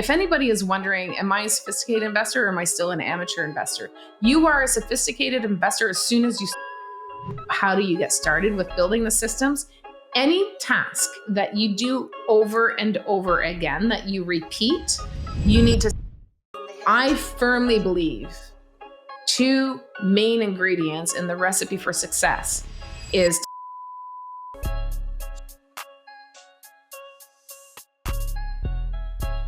if anybody is wondering, am I a sophisticated investor or am I still an amateur investor? You are a sophisticated investor as soon as you. How do you get started with building the systems? Any task that you do over and over again, that you repeat, you need to. I firmly believe 2 main ingredients in the recipe for success is.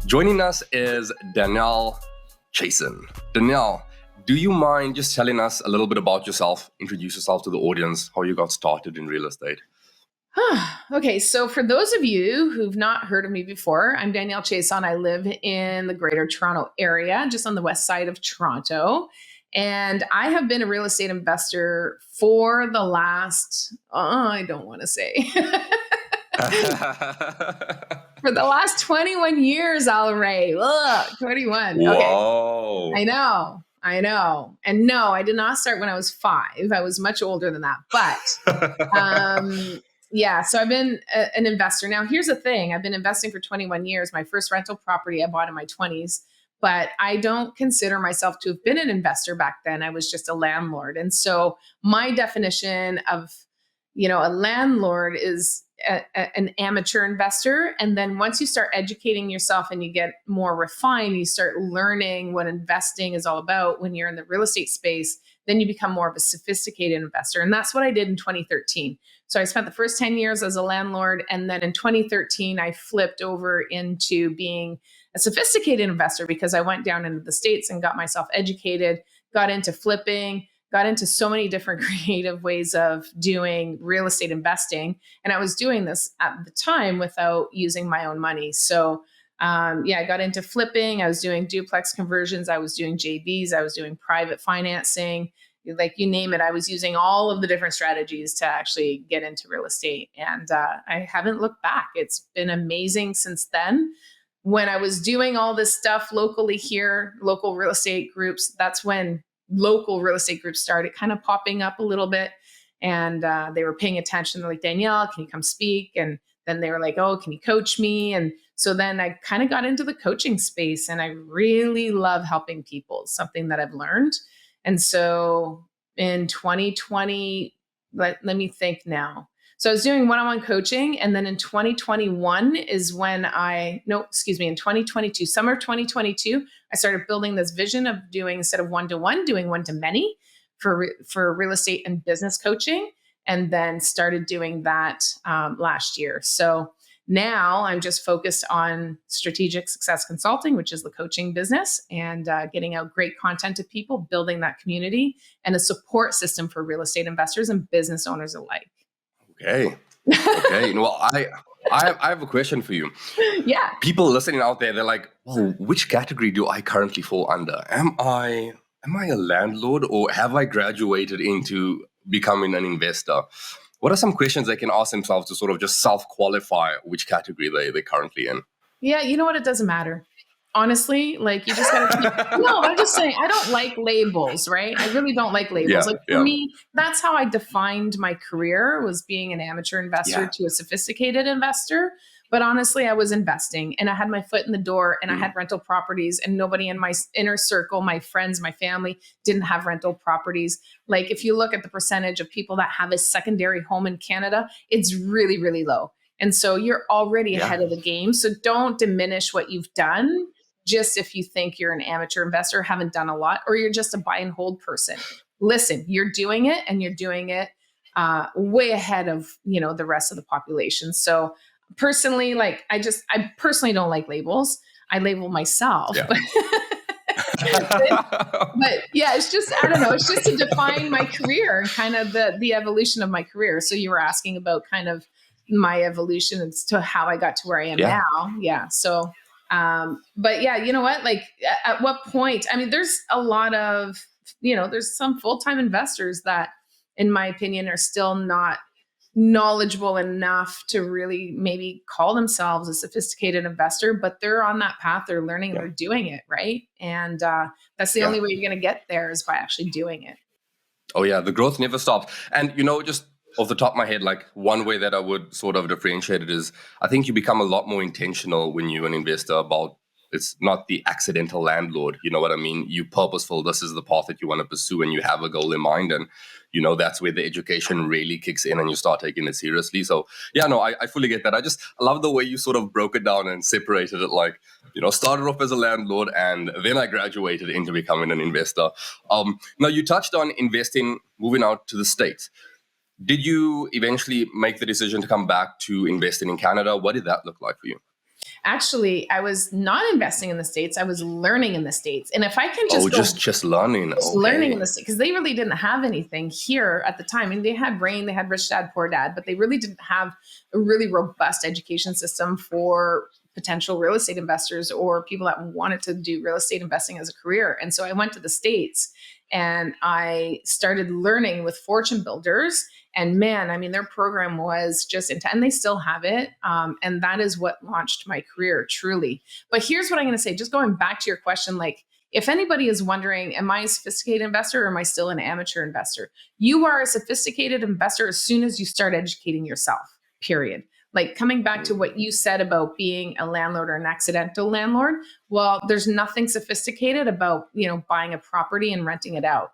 Joining us is Danielle Chiasson. Danielle, do you mind just telling us a little bit about yourself, introduce yourself to the audience, how you got started in real estate? Okay, so for those of you who've not heard of me before, I'm Danielle Chiasson. I live in the Greater Toronto area, just on the west side of Toronto. And I have been a real estate investor for the last, I don't want to say, for the last 21 years, Al Ray. 21. Whoa. Okay. I know. And no, I did not start when I was 5. I was much older than that. But yeah, so I've been an investor. Now, here's the thing. I've been investing for 21 years. My first rental property I bought in my 20s. But I don't consider myself to have been an investor back then. I was just a landlord. And so my definition of, a landlord is an amateur investor. And then once you start educating yourself and you get more refined, you start learning what investing is all about when you're in the real estate space, then you become more of a sophisticated investor. And that's what I did in 2013. So I spent the first 10 years as a landlord. And then in 2013, I flipped over into being a sophisticated investor because I went down into the States and got myself educated, got into flipping, got into so many different creative ways of doing real estate investing. And I was doing this at the time without using my own money. So I got into flipping. I was doing duplex conversions. I was doing JVs. I was doing private financing. Like you name it, I was using all of the different strategies to actually get into real estate. And I haven't looked back. It's been amazing since then. When I was doing all this stuff locally here, local real estate groups, that's when local real estate groups started kind of popping up a little bit. And they were paying attention. They're like, Danielle, can you come speak? And then they were like, oh, can you coach me? And so then I kind of got into the coaching space and I really love helping people. It's something that I've learned. And so in 2020, let me think now. So I was doing one-on-one coaching. And then in 2021 is when in 2022, summer of 2022, I started building this vision of doing, instead of one-to-one, doing one-to-many for real estate and business coaching. And then started doing that last year. So now I'm just focused on strategic success consulting, which is the coaching business, and getting out great content to people, building that community and a support system for real estate investors and business owners alike. Okay. Well, I have a question for you. Yeah. People listening out there, they're like, well, which category do I currently fall under? Am I a landlord or have I graduated into becoming an investor? What are some questions they can ask themselves to sort of just self-qualify which category they're currently in? Yeah, you know what? It doesn't matter. Honestly, like you just gotta no, I'm just saying, I don't like labels, right? I really don't like labels. For me, that's how I defined my career, was being an amateur investor to a sophisticated investor. But honestly, I was investing and I had my foot in the door and I had rental properties, and nobody in my inner circle, my friends, my family, didn't have rental properties. Like if you look at the percentage of people that have a secondary home in Canada, it's really, really low. And so you're already ahead of the game. So don't diminish what you've done just if you think you're an amateur investor, haven't done a lot, or you're just a buy and hold person. Listen, you're doing it and you're doing it way ahead of, the rest of the population. So personally, I personally don't like labels. I label myself. Yeah. But yeah, it's just, I don't know. It's just to define my career and kind of the evolution of my career. So you were asking about kind of my evolution as to how I got to where I am now. Yeah. So, but yeah, you know what, at what point, I mean, there's a lot of, there's some full-time investors that, in my opinion, are still not knowledgeable enough to really maybe call themselves a sophisticated investor, but they're on that path. They're learning, they're doing it. Right. And, that's the only way you're going to get there is by actually doing it. Oh yeah. The growth never stops. And, just off the top of my head, one way that I would sort of differentiate it is I think you become a lot more intentional when you're an investor about it's not the accidental landlord. You know what I mean? You purposeful. This is the path that you want to pursue, and you have a goal in mind. And that's where the education really kicks in, and you start taking it seriously. So yeah, no, I fully get that. I love the way you sort of broke it down and separated it. Like, started off as a landlord, and then I graduated into becoming an investor. Now you touched on investing, moving out to the States. Did you eventually make the decision to come back to investing in Canada? What did that look like for you? Actually, I was not investing in the States. I was learning in the States. And if I can just learning. Just learning in the States, because they really didn't have anything here at the time. I mean, they had RAIN, they had Rich Dad, Poor Dad, but they really didn't have a really robust education system for potential real estate investors or people that wanted to do real estate investing as a career. And so I went to the States and I started learning with fortune builders. And man, I mean, their program was just intense, and they still have it. And that is what launched my career, truly. But here's what I'm going to say, just going back to your question, like, if anybody is wondering, am I a sophisticated investor or am I still an amateur investor? You are a sophisticated investor as soon as you start educating yourself, period. Like, coming back to what you said about being a landlord or an accidental landlord, well, there's nothing sophisticated about, buying a property and renting it out.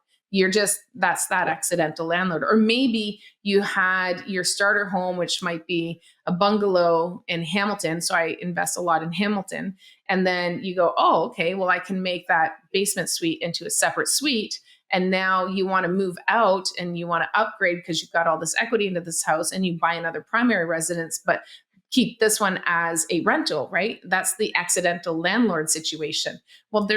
That's that accidental landlord. Or maybe you had your starter home, which might be a bungalow in Hamilton. So I invest a lot in Hamilton. And then you go, oh, okay, well, I can make that basement suite into a separate suite. And now you want to move out and you want to upgrade because you've got all this equity into this house, and you buy another primary residence, but keep this one as a rental, right? That's the accidental landlord situation. Well,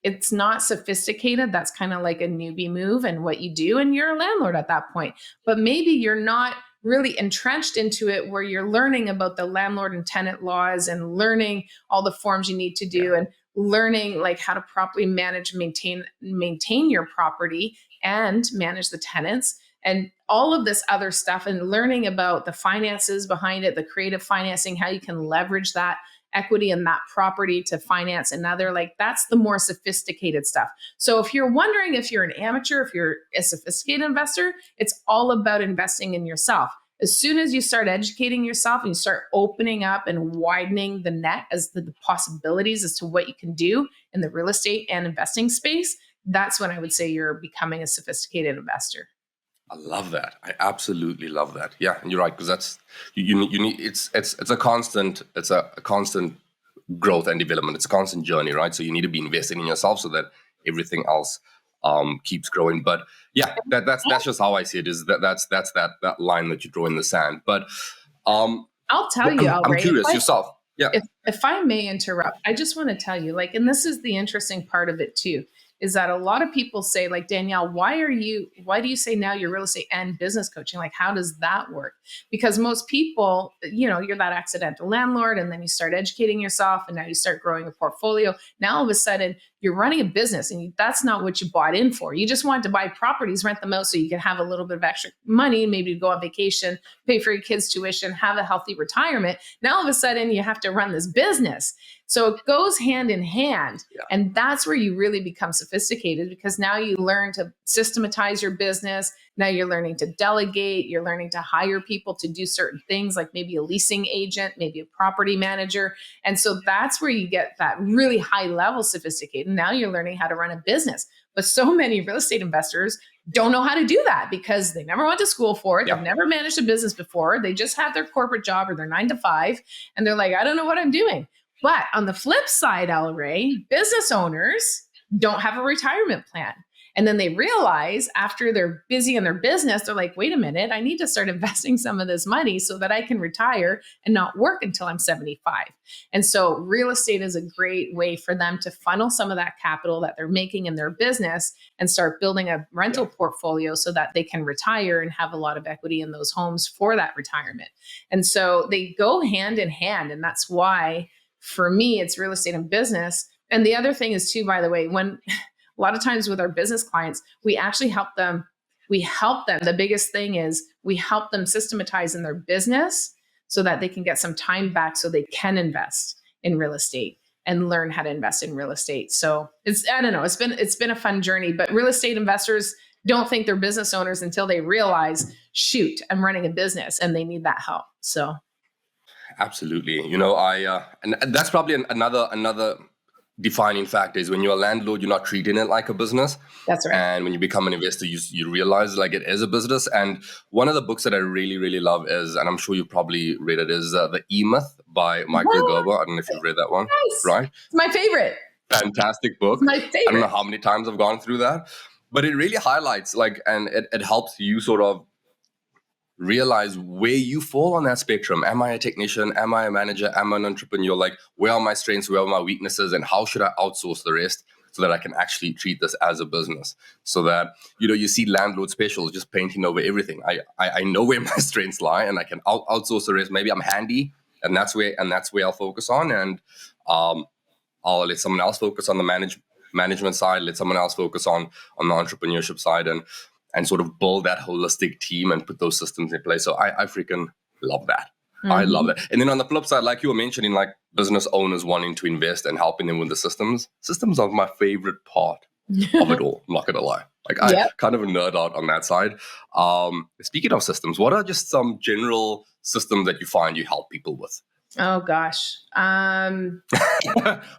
it's not sophisticated. That's kind of like a newbie move and what you do, and you're a landlord at that point. But maybe you're not really entrenched into it where you're learning about the landlord and tenant laws and learning all the forms you need to do and learning like how to properly manage, maintain your property and manage the tenants and all of this other stuff, and learning about the finances behind it, the creative financing, how you can leverage that equity in that property to finance another. Like, that's the more sophisticated stuff. So if you're wondering if you're an amateur, if you're a sophisticated investor, it's all about investing in yourself. As soon as you start educating yourself and you start opening up and widening the net as the possibilities as to what you can do in the real estate and investing space, that's when I would say you're becoming a sophisticated investor. I love that. I absolutely love that. Yeah, and you're right, because that's you need it's a constant growth and development. It's a constant journey, right? So you need to be investing in yourself so that everything else keeps growing. But yeah, that's just how I see it. Is that's that line that you draw in the sand. But I'll tell you, I'm curious yourself. Yeah. If I may interrupt, I just want to tell you, like, and this is the interesting part of it too, is that a lot of people say, like, Danielle, why do you say now you're real estate and business coaching? Like, how does that work? Because most people, you're that accidental landlord, and then you start educating yourself, and now you start growing a portfolio. Now all of a sudden you're running a business, and that's not what you bought in for. You just wanted to buy properties, rent them out so you can have a little bit of extra money, maybe to go on vacation, pay for your kids' tuition, have a healthy retirement. Now all of a sudden you have to run this business. So it goes hand in hand. Yeah. And that's where you really become sophisticated, because now you learn to systematize your business. Now you're learning to delegate. You're learning to hire people to do certain things, like maybe a leasing agent, maybe a property manager. And so that's where you get that really high level sophisticated. Now you're learning how to run a business. But so many real estate investors don't know how to do that because they never went to school for it. Yeah. They've never managed a business before. They just have their corporate job or their 9 to 5. And they're like, I don't know what I'm doing. But on the flip side, El Ray, business owners don't have a retirement plan. And then they realize after they're busy in their business, they're like, wait a minute, I need to start investing some of this money so that I can retire and not work until I'm 75. And so real estate is a great way for them to funnel some of that capital that they're making in their business and start building a rental portfolio so that they can retire and have a lot of equity in those homes for that retirement. And so they go hand in hand. And that's why, for me, it's real estate and business. And the other thing is too, by the way, when a lot of times with our business clients, we actually help them. The biggest thing is we help them systematize in their business so that they can get some time back so they can invest in real estate and learn how to invest in real estate. So I don't know, it's been a fun journey, but real estate investors don't think they're business owners until they realize, shoot, I'm running a business and they need that help. So Absolutely. And that's probably another defining factor is when you're a landlord, you're not treating it like a business. That's right. And when you become an investor, you realize like it is a business. And one of the books that I really, really love is, and I'm sure you probably read it, is The E-Myth by Michael What? Gerber. I don't know if you've read that one, Yes. right? It's my favorite. Fantastic book. It's my I don't know favorite. how many times I've gone through that, but it really highlights and it helps you sort of realize where you fall on that spectrum. Am I a technician? Am I a manager? Am I an entrepreneur? Like, where are my strengths? Where are my weaknesses? And how should I outsource the rest so that I can actually treat this as a business? So that, you see landlord specials just painting over everything. I know where my strengths lie and I can outsource the rest. Maybe I'm handy and that's where I'll focus on. And I'll let someone else focus on the management side, let someone else focus on the entrepreneurship side, and sort of build that holistic team and put those systems in place. So I freaking love that. Mm-hmm. I love that. And then on the flip side, like you were mentioning, like business owners wanting to invest and helping them with the systems. Systems are my favorite part of it all. I'm not gonna lie. Like I kind of a nerd out on that side. Speaking of systems, what are just some general systems that you find you help people with? Oh gosh.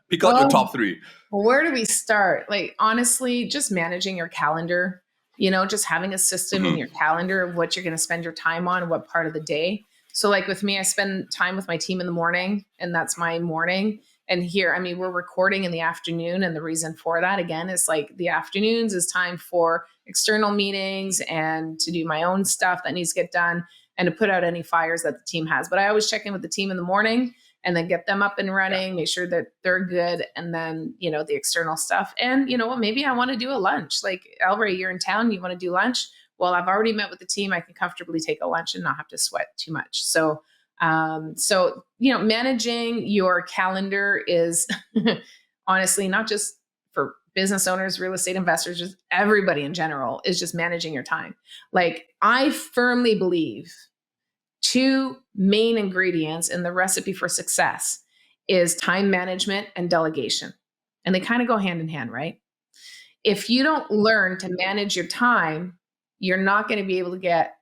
Pick out your top 3. Where do we start? Like, honestly, just managing your calendar, just having a system in your calendar of what you're going to spend your time on, what part of the day. So like with me, I spend time with my team in the morning, and that's my morning. And here, we're recording in the afternoon. And the reason for that, again, is like the afternoons is time for external meetings and to do my own stuff that needs to get done and to put out any fires that the team has. But I always check in with the team in the morning and then get them up and running, make sure that they're good. And then, the external stuff. And you know what, maybe I want to do a lunch. Like, Elray, you're in town, you want to do lunch? Well, I've already met with the team. I can comfortably take a lunch and not have to sweat too much. So, managing your calendar is honestly not just for business owners, real estate investors, just everybody in general is just managing your time. Like, I firmly believe 2 main ingredients in the recipe for success is time management and delegation. And they kind of go hand in hand, right? If you don't learn to manage your time, you're not going to be able to get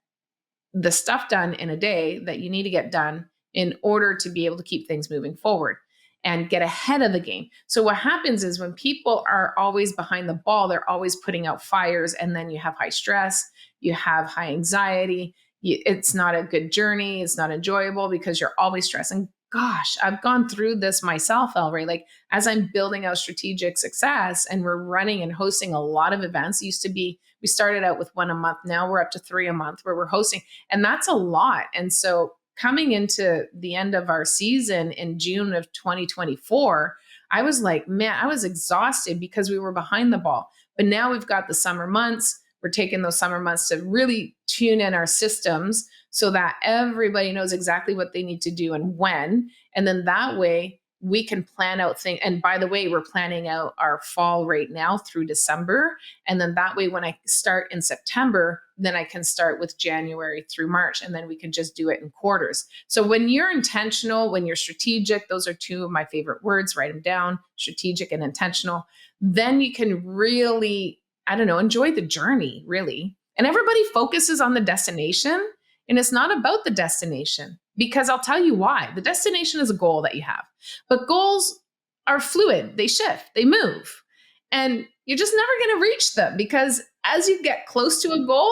the stuff done in a day that you need to get done in order to be able to keep things moving forward and get ahead of the game. So what happens is when people are always behind the ball, they're always putting out fires, and then you have high stress, you have high anxiety. It's not a good journey. It's not enjoyable because you're always stressing. Gosh, I've gone through this myself, Elray. Like, as I'm building out strategic success and we're running and hosting a lot of events, we started out with 1 a month. Now we're up to 3 a month where we're hosting. And that's a lot. And so coming into the end of our season in June of 2024, I was like, man, I was exhausted because we were behind the ball. But now we've got the summer months. We're taking those summer months to really tune in our systems so that everybody knows exactly what they need to do and when. And then that way we can plan out things. And by the way, we're planning out our fall right now through December. And then that way, when I start in September, then I can start with January through March, and then we can just do it in quarters. So when you're intentional, when you're strategic, those are 2 of my favorite words, write them down, strategic and intentional. Then you can really, enjoy the journey, really. And everybody focuses on the destination, and it's not about the destination, because I'll tell you why. The destination is a goal that you have, but goals are fluid. They shift, they move, and you're just never going to reach them because as you get close to a goal,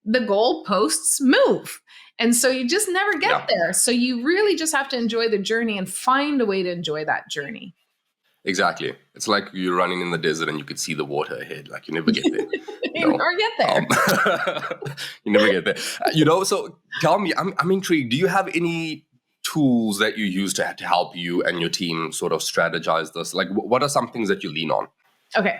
the goal posts move. And so you just never get there. So you really just have to enjoy the journey and find a way to enjoy that journey. Exactly. It's like you're running in the desert and you could see the water ahead. Like, you never get there. You never get there. You never get there. So tell me, I'm intrigued. Do you have any tools that you use to help you and your team sort of strategize this? Like, what are some things that you lean on? Okay.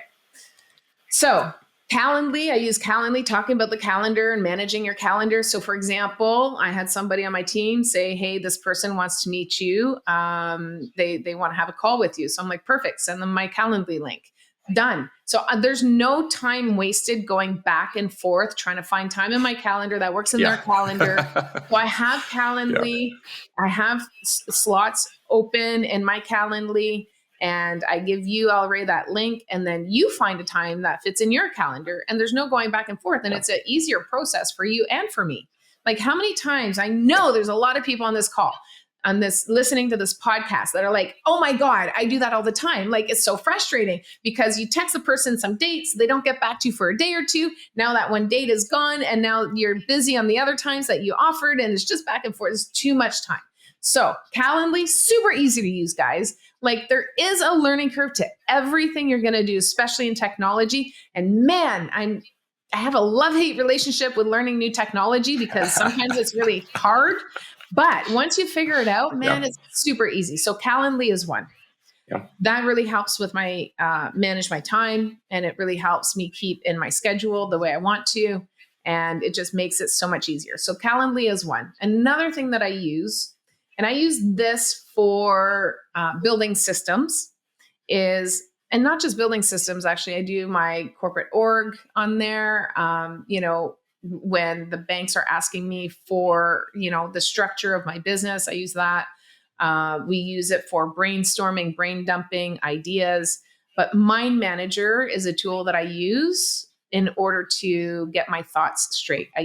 So Calendly, I use Calendly, talking about the calendar and managing your calendar. So for example, I had somebody on my team say, hey, this person wants to meet you. They want to have a call with you. So I'm like, perfect. Send them my Calendly link. Done. So there's no time wasted going back and forth, trying to find time in my calendar that works in their calendar. So I have Calendly. I have slots open in my Calendly. And I give you, Elray, that link, and then you find a time that fits in your calendar, and there's no going back and forth. And it's an easier process for you and for me. Like, how many times, I know there's a lot of people on this call. on this, listening to this podcast that are like, oh my God, I do that all the time. Like, it's so frustrating because you text the person some dates, they don't get back to you for a day or two. Now that one date is gone and now you're busy on the other times that you offered, and it's just back and forth. It's too much time. So Calendly, super easy to use, guys. Like, there is a learning curve to everything you're going to do, especially in technology. And man, I have a love-hate relationship with learning new technology because sometimes it's really hard. But once you figure it out, man, it's super easy. So Calendly is one. Yeah. That really helps with my manage my time, and it really helps me keep in my schedule the way I want to. And it just makes it so much easier. So Calendly is one. Another thing that I use, and I use this for building systems, and not just building systems, actually, I do my corporate org on there. When the banks are asking me for, the structure of my business, I use that. We use it for brainstorming, brain dumping ideas. But Mind Manager is a tool that I use in order to get my thoughts straight. I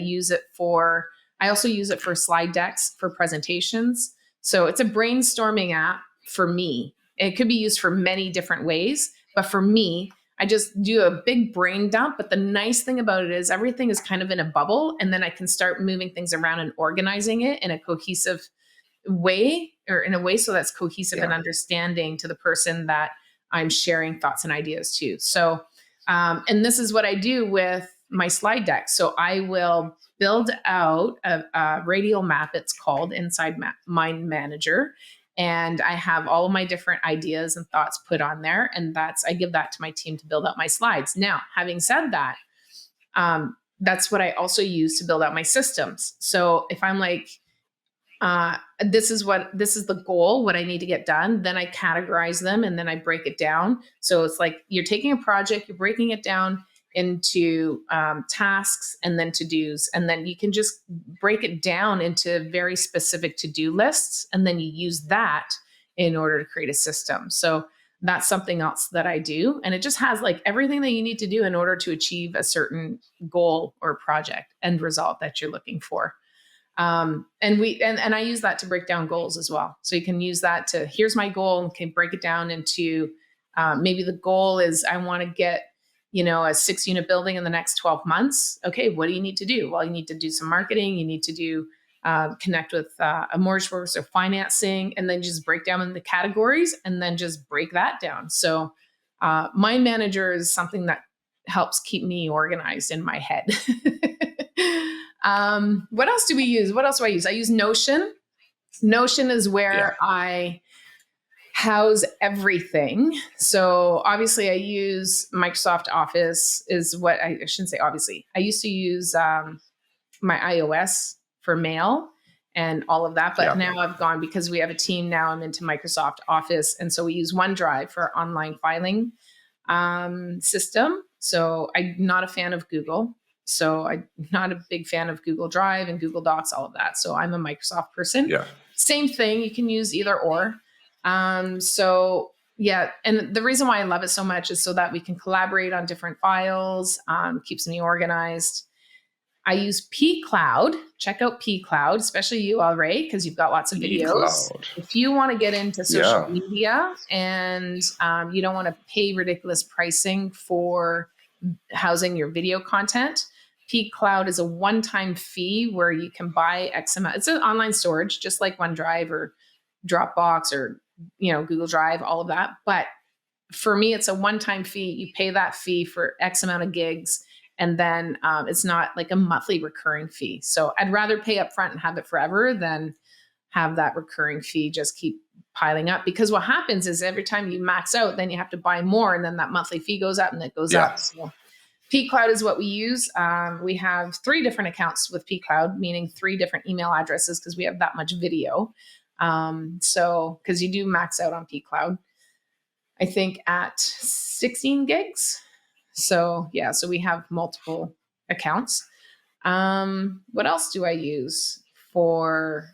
also use it for slide decks for presentations. So it's a brainstorming app for me. It could be used for many different ways, but for me, I just do a big brain dump. But the nice thing about it is everything is kind of in a bubble, and then I can start moving things around and organizing it in a cohesive way, or in a way so that's cohesive and understanding to the person that I'm sharing thoughts and ideas to. So, and this is what I do with my slide deck. So I will build out a radial map, it's called, inside Mind Manager. And I have all of my different ideas and thoughts put on there. And I give that to my team to build out my slides. Now, having said that, that's what I also use to build out my systems. So if I'm like, this is the goal, what I need to get done, then I categorize them and then I break it down. So it's like you're taking a project, you're breaking it down into tasks and then to-dos. And then you can just break it down into very specific to-do lists. And then you use that in order to create a system. So that's something else that I do. And it just has like everything that you need to do in order to achieve a certain goal or project end result that you're looking for. And I use that to break down goals as well. So you can use that to, here's my goal, and can break it down into maybe the goal is I want to get, a 6-unit building in the next 12 months. Okay, what do you need to do? Well, you need to do some marketing. You need to do connect with a mortgage broker or financing, and then just break down in the categories and then just break that down. So Mind Manager is something that helps keep me organized in my head. What else do we use? What else do I use? I use Notion. Notion is where I house everything. So obviously I use Microsoft Office is what I shouldn't say obviously. I used to use my iOS for mail and all of that. But now I've gone, because we have a team now, I'm into Microsoft Office. And so we use OneDrive for our online filing system. So I'm not a fan of Google. So I'm not a big fan of Google Drive and Google Docs, all of that. So I'm a Microsoft person. Yeah. Same thing. You can use either or. And the reason why I love it so much is so that we can collaborate on different files, keeps me organized. I use pCloud. Check out pCloud, especially you, Ray, because you've got lots of videos. If you want to get into social media and you don't want to pay ridiculous pricing for housing your video content, pCloud is a one-time fee where you can buy X amount. It's an online storage, just like OneDrive or Dropbox or Google Drive, all of that. But for me, it's a one-time fee. You pay that fee for X amount of gigs, and then it's not like a monthly recurring fee. So I'd rather pay up front and have it forever than have that recurring fee just keep piling up. Because what happens is every time you max out, then you have to buy more, and then that monthly fee goes up and it goes up. So pCloud is what we use. We have 3 different accounts with pCloud, meaning 3 different email addresses because we have that much video. So because you do max out on pCloud, I think at 16 gigs. So so we have multiple accounts. What else do I use for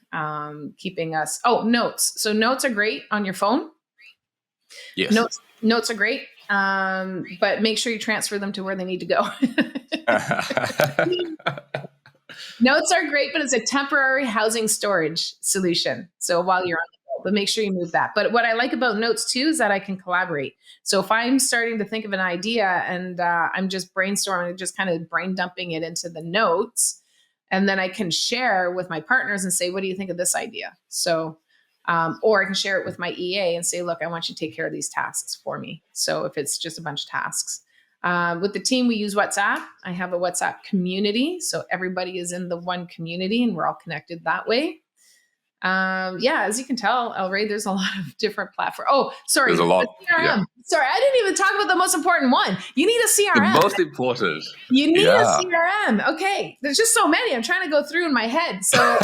keeping us? Oh, notes. So notes are great on your phone. Yes. Notes are great. But make sure you transfer them to where they need to go. Notes are great, but it's a temporary housing storage solution. So while you're on the go, but make sure you move that. But what I like about notes too is that I can collaborate. So if I'm starting to think of an idea and I'm just brainstorming, just kind of brain dumping it into the notes, and then I can share with my partners and say, what do you think of this idea? So, or I can share it with my EA and say, look, I want you to take care of these tasks for me. So if it's just a bunch of tasks. With the team, we use WhatsApp. I have a WhatsApp community. So everybody is in the one community and we're all connected that way. Yeah, as you can tell, El Ray, there's a lot of different platforms. Oh, sorry. There's a lot. CRM. Yeah. Sorry, I didn't even talk about the most important one. You need a CRM. The most important. You need Yeah. a CRM. Okay. There's just so many. I'm trying to go through in my head. So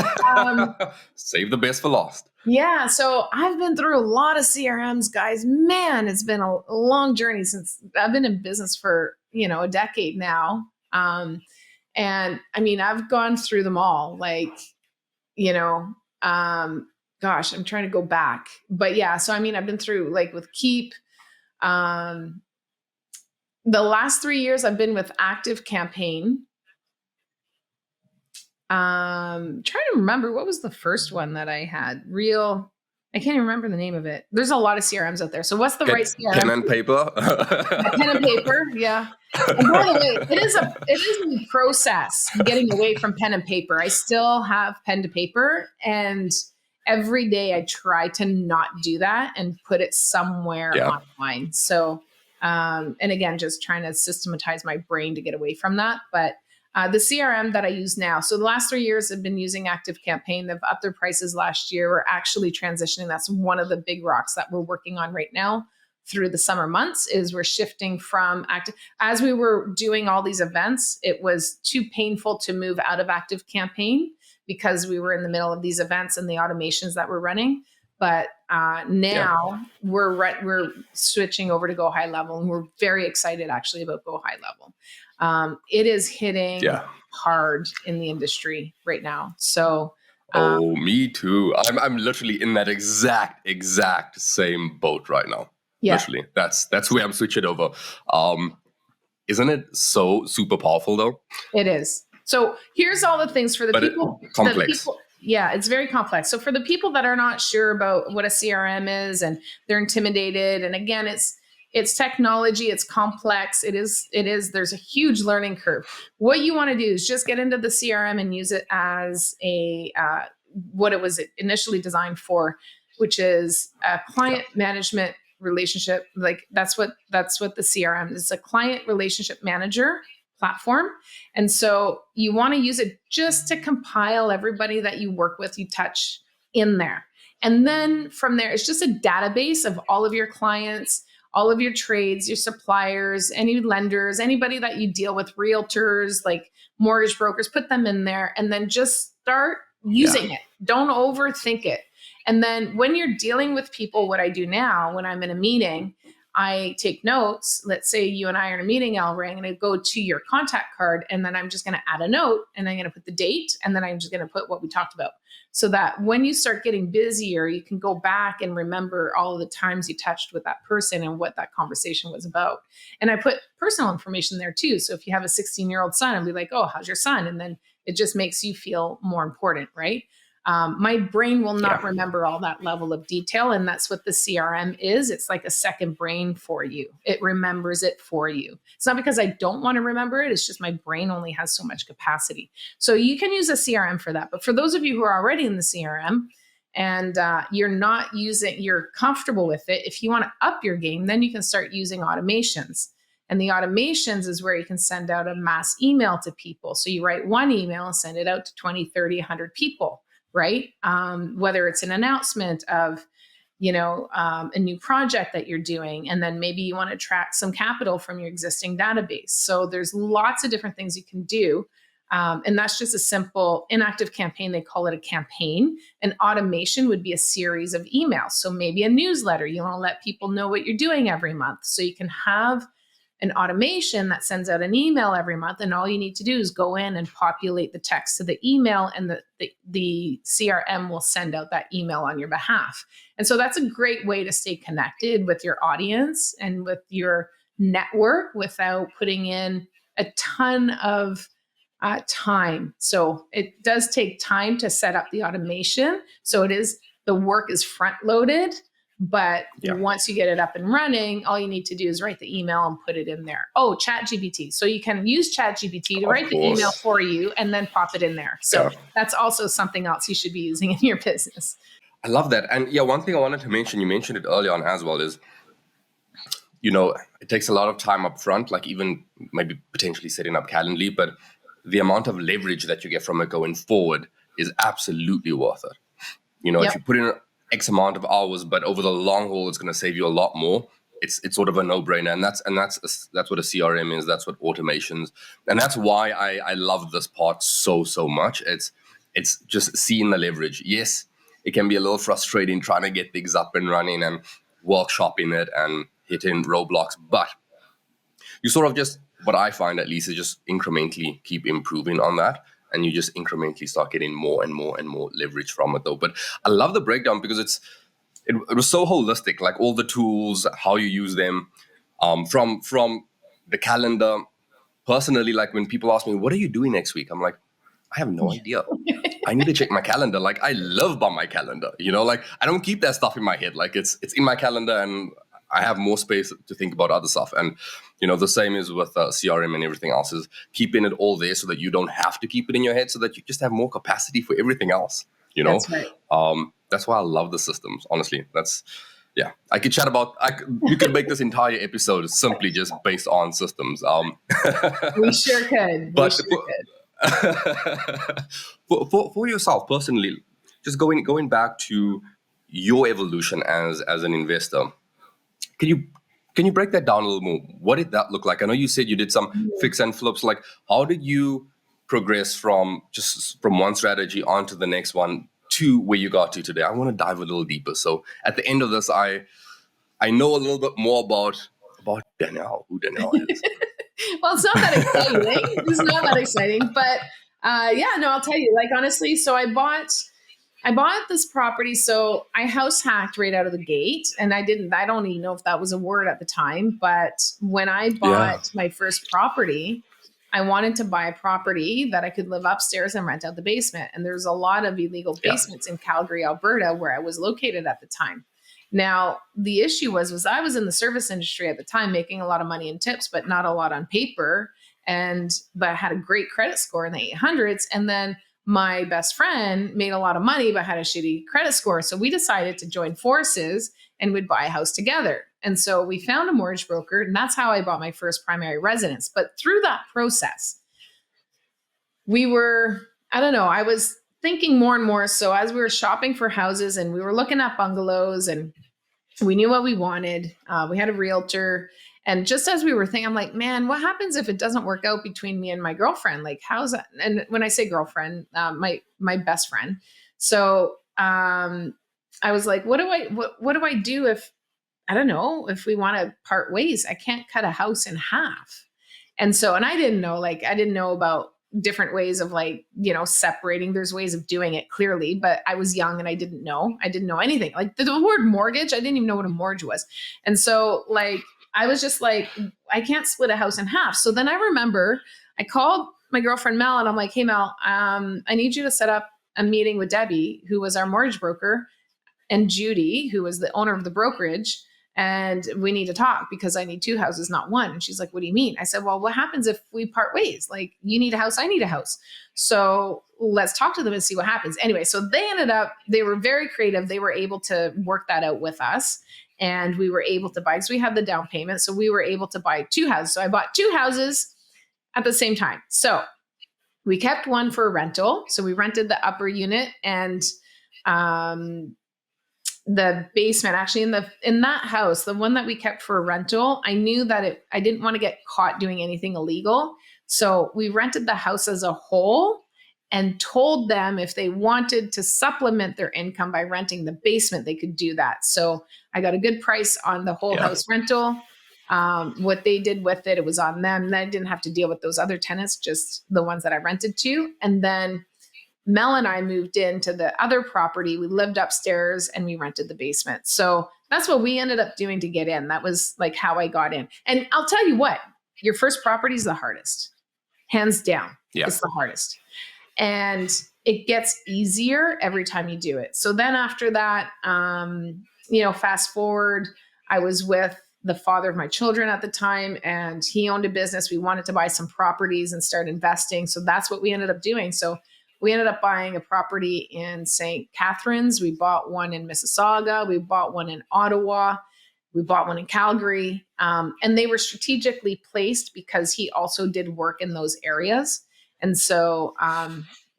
Save the best for last. yeah. So I've been through a lot of CRMs, guys. Man, it's been a long journey since I've been in business for, a decade now. And I mean, I've gone through them all, gosh, I'm trying to go back, but yeah. So, I mean, I've been through with Keep, the last 3 years I've been with Active Campaign. Trying to remember what was the first one that I had. I can't even remember the name of it. There's a lot of CRMs out there. So what's the right CRM? Pen and paper. Pen and paper, yeah. And by the way, it is a process getting away from pen and paper. I still have pen to paper, and every day I try to not do that and put it somewhere online. So, and again, just trying to systematize my brain to get away from that. But the CRM that I use now, so the last 3 years I've been using Active Campaign. They've upped their prices last year. We're actually transitioning. That's one of the big rocks that we're working on right now through the summer months, is we're shifting from Active. As we were doing all these events, it was too painful to move out of Active Campaign because we were in the middle of these events and the automations that we're running. But now we're switching over to Go High Level, and we're very excited actually about Go High Level. It is hitting hard in the industry right now. So, me too. I'm literally in that exact same boat right now. Yeah. Literally, that's where I'm switching over. Isn't it so super powerful though? It is. So here's all the things for the people. Complex. Yeah, it's very complex. So for the people that are not sure about what a CRM is and they're intimidated, and again, it's technology, it's complex. It is, there's a huge learning curve. What you want to do is just get into the CRM and use it as what it was initially designed for, which is a client management relationship. That's what the CRM is, a client relationship manager platform. And so you want to use it just to compile everybody that you work with, you touch in there. And then from there, it's just a database of all of your clients, all of your trades, your suppliers, any lenders, anybody that you deal with, realtors, like mortgage brokers, put them in there and then just start using it. Don't overthink it. And then when you're dealing with people, what I do now when I'm in a meeting, I take notes. Let's say you and I are in a meeting, El Ray, I'm going to go to your contact card, and then I'm just going to add a note, and I'm going to put the date, and then I'm just going to put what we talked about, so that when you start getting busier, you can go back and remember all of the times you touched with that person and what that conversation was about. And I put personal information there too. So if you have a 16-year-old son, I'll be like, oh, how's your son? And then it just makes you feel more important, right? My brain will not remember all that level of detail. And that's what the CRM is. It's like a second brain for you. It remembers it for you. It's not because I don't want to remember it. It's just my brain only has so much capacity. So you can use a CRM for that. But for those of you who are already in the CRM and you're comfortable with it, if you want to up your game, then you can start using automations. And the automations is where you can send out a mass email to people. So you write one email and send it out to 20, 30, 100 people. Right? Whether it's an announcement of, a new project that you're doing, and then maybe you want to attract some capital from your existing database. So there's lots of different things you can do. And that's just a simple inactive campaign. They call it a campaign. An automation would be a series of emails. So maybe a newsletter. You want to let people know what you're doing every month. So you can have an automation that sends out an email every month, and all you need to do is go in and populate the text to the email, and the CRM will send out that email on your behalf. And so that's a great way to stay connected with your audience and with your network without putting in a ton of Time. So it does take time to set up the automation. So the work is front loaded, but Yeah. once you get it up and running, all you need to do is write the email and put it in there. Oh, ChatGPT. So you can use ChatGPT to Of write the email course. for you and then pop it in there. So Yeah. that's also something else you should be using in your business. I love that. And yeah, one thing I wanted to mention, you mentioned it early on as well, is, it takes a lot of time up front, like even maybe potentially setting up Calendly, but the amount of leverage that you get from it going forward is absolutely worth it. If Yep. you put in X amount of hours, but over the long haul, it's going to save you a lot more. It's sort of a no-brainer, and that's what a CRM is. That's what automations, and that's why I love this part so much. It's just seeing the leverage. Yes, it can be a little frustrating trying to get things up and running and workshopping it and hitting roadblocks, but you sort of just, what I find at least, is just incrementally keep improving on that, and you just incrementally start getting more and more and more leverage from it though. But I love the breakdown because it was so holistic, like all the tools, how you use them, from the calendar. Personally, like when people ask me, what are you doing next week? I'm like, I have no idea. I need to check my calendar. Like, I live by my calendar, like I don't keep that stuff in my head. Like it's in my calendar, and I have more space to think about other stuff. And the same is with CRM and everything else, is keeping it all there so that you don't have to keep it in your head, so that you just have more capacity for everything else. That's right. That's why I love the systems. Honestly, yeah. I could chat about. We could make this entire episode simply just based on systems. We sure could. But for yourself personally, just going back to your evolution as an investor, can you break that down a little more? What did that look like? I know you said you did some fix and flips. Like, how did you progress from one strategy onto the next one to where you got to today? I want to dive a little deeper. So at the end of this, I know a little bit more about Danielle, who Danielle is. Well, it's not that exciting. It's not that exciting, but I'll tell you. Like, honestly, so I bought this property. So I house hacked right out of the gate, and I don't even know if that was a word at the time. But when I bought my first property, I wanted to buy a property that I could live upstairs and rent out the basement. And there's a lot of illegal basements in Calgary, Alberta, where I was located at the time. Now, the issue was I was in the service industry at the time, making a lot of money in tips, but not a lot on paper. But I had a great credit score in the 800s. And then my best friend made a lot of money, but had a shitty credit score. So we decided to join forces and would buy a house together. And so we found a mortgage broker, and that's how I bought my first primary residence. But through that process, I was thinking more and more. So as we were shopping for houses and we were looking at bungalows and we knew what we wanted, we had a realtor. And just as we were thinking, I'm like, man, what happens if it doesn't work out between me and my girlfriend? Like, how's that? And when I say girlfriend, my best friend. So I was like, what do I do if, I don't know, if we want to part ways? I can't cut a house in half. And I didn't know about different ways of separating. There's ways of doing it clearly, but I was young and I didn't know anything. Like the word mortgage, I didn't even know what a mortgage was. And so I was just like, I can't split a house in half. So then I remember I called my girlfriend Mel and I'm like, hey Mel, I need you to set up a meeting with Debbie, who was our mortgage broker, and Judy, who was the owner of the brokerage. And we need to talk because I need two houses, not one. And she's like, what do you mean? I said, well, what happens if we part ways? Like, you need a house, I need a house. So let's talk to them and see what happens. Anyway, so they were very creative. They were able to work that out with us. And we were able to buy, because we had the down payment. So we were able to buy two houses. So I bought two houses at the same time. So we kept one for a rental. So we rented the upper unit, and the basement, actually in that house, the one that we kept for a rental, I knew that I didn't want to get caught doing anything illegal. So we rented the house as a whole and told them if they wanted to supplement their income by renting the basement, they could do that. So I got a good price on the whole house rental. What they did with it was on them. Then I didn't have to deal with those other tenants, just the ones that I rented to. And then Mel and I moved into the other property. We lived upstairs and we rented the basement. So that's what we ended up doing to get in. That was like how I got in. And I'll tell you what, your first property is the hardest. Hands down. Yeah. It's the hardest. And it gets easier every time you do it. So then after that, fast forward, I was with the father of my children at the time, and he owned a business. We wanted to buy some properties and start investing. So that's what we ended up doing. So we ended up buying a property in St. Catharines. We bought one in Mississauga. We bought one in Ottawa. We bought one in Calgary. And they were strategically placed because he also did work in those areas. And so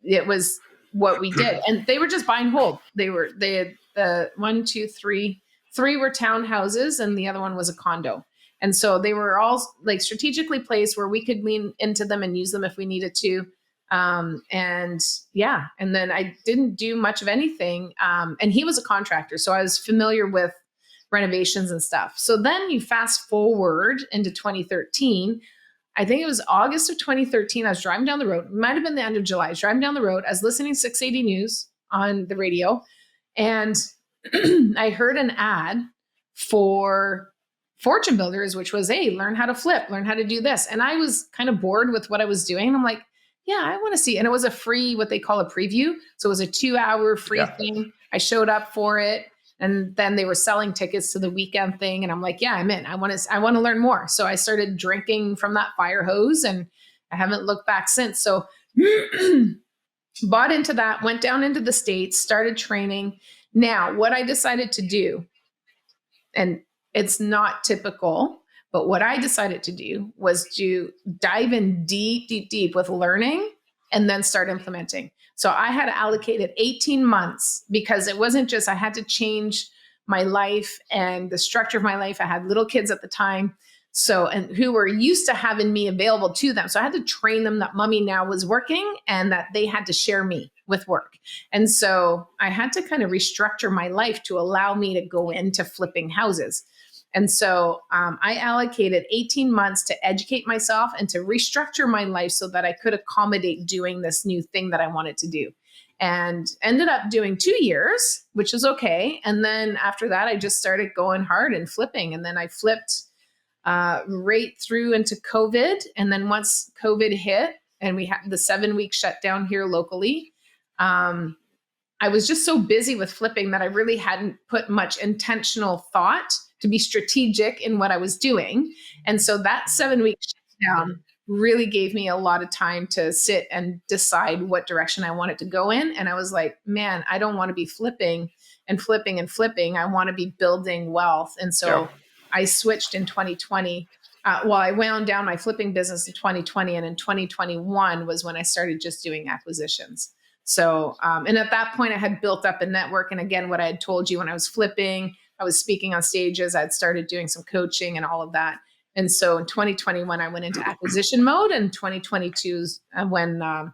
it was what we did. And they were just buy and hold. They had the 1, 2, 3 were townhouses and the other one was a condo. And so they were all like strategically placed where we could lean into them and use them if we needed to. And then I didn't do much of anything. And he was a contractor, so I was familiar with renovations and stuff. So then you fast forward into 2013. I think it was August of 2013. I was driving down the road. It might have been the end of July. I was driving down the road. I was listening to 680 News on the radio, and I heard an ad for Fortune Builders, which was, hey, learn how to flip, learn how to do this. And I was kind of bored with what I was doing. I'm like, yeah, I want to see. And it was a free, what they call a preview. So it was a 2-hour free thing. I showed up for it. And then they were selling tickets to the weekend thing. And I'm like, yeah, I'm in. I want to learn more. So I started drinking from that fire hose and I haven't looked back since. So bought into that, went down into the States, started training. Now, what I decided to do, and it's not typical, but what I decided to do was to dive in deep with learning and then start implementing. So I had allocated 18 months because it wasn't just, I had to change my life and the structure of my life. I had little kids at the time. And who were used to having me available to them. So I had to train them that mommy now was working and that they had to share me with work. And so I had to kind of restructure my life to allow me to go into flipping houses. And so I allocated 18 months to educate myself and to restructure my life so that I could accommodate doing this new thing that I wanted to do. And ended up doing 2 years, which is okay. And then after that, I just started going hard and flipping. And then I flipped right through into COVID. And then once COVID hit and we had the 7-week shutdown here locally, I was just so busy with flipping that I really hadn't put much intentional thought to be strategic in what I was doing. And so that 7-week shutdown really gave me a lot of time to sit and decide what direction I wanted to go in. And I was like, man, I don't want to be flipping and flipping and flipping. I want to be building wealth. And so I switched in 2020. I wound down my flipping business in 2020, and in 2021 was when I started just doing acquisitions. So, and at that point I had built up a network. And again, what I had told you when I was flipping, I was speaking on stages, I'd started doing some coaching and all of that. And so in 2021, I went into acquisition mode, and 2022 is when I